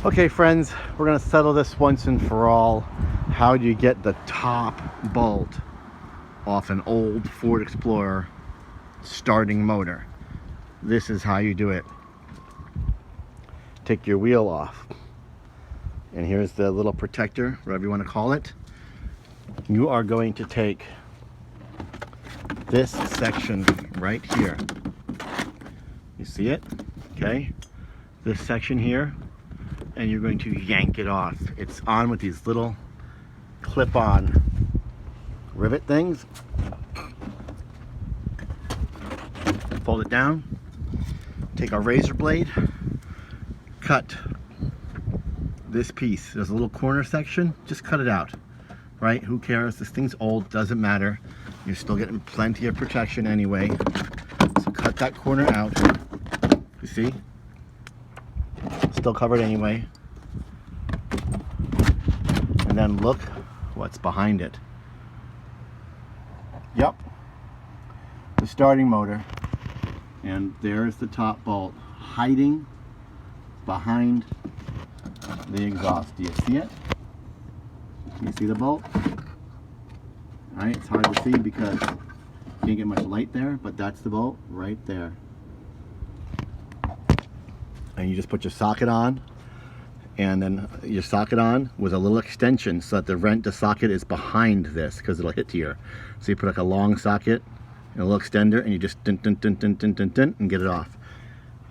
Okay friends, we're gonna settle this once and for all. How do you get the top bolt off an old Ford Explorer starting motor? This is how you do it. Take your wheel off, and here's the little protector, whatever you want to call it. You are going to take this section right here. You see it? Okay, this section here, and you're going to yank it off. It's on with these little clip-on rivet things. Fold it down, take a razor blade, cut this piece. There's a little corner section, just cut it out, right? Who cares? This thing's old, doesn't matter. You're still getting plenty of protection anyway. So cut that corner out. You see? Still covered anyway. And then look what's behind it. Yep, the starting motor. And there's the top bolt hiding behind the exhaust. Do you see it? Can you see the bolt? Alright, it's hard to see because you can't get much light there, but that's the bolt right there. And you just put your socket on, and then your socket on with a little extension so that the socket is behind this because it'll hit here. So you put like a long socket and a little extender, and you just dun, dun, dun, dun, dun, dun, dun, and get it off.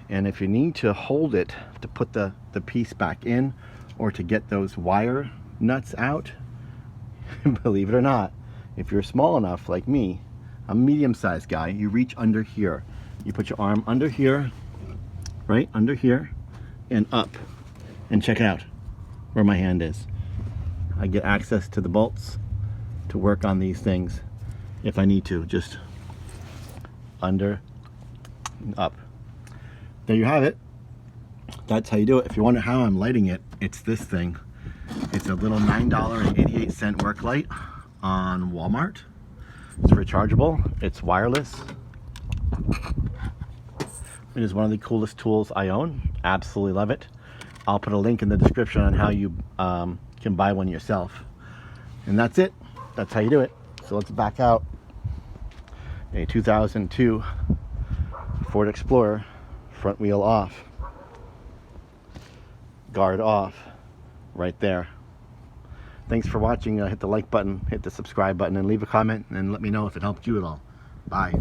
And if you need to hold it to put the piece back in, or to get those wire nuts out, believe it or not, if you're small enough like me, a medium-sized guy, you reach under here. You put your arm under here, right under here, and up, and check out where my hand is. I get access to the bolts to work on these things if I need to. Just under, up. There you have it. That's how you do it. If you wonder how I'm lighting it, it's this thing. It's a little $9.88 work light on Walmart. It's rechargeable. It's wireless. It is one of the coolest tools I own. Absolutely love it. I'll put a link in the description on how you can buy one yourself. And that's it. That's how you do it. So let's back out a 2002 Ford Explorer, front wheel off, guard off, right there. Thanks for watching. Hit the like button, hit the subscribe button, and leave a comment and let me know if it helped you at all. Bye.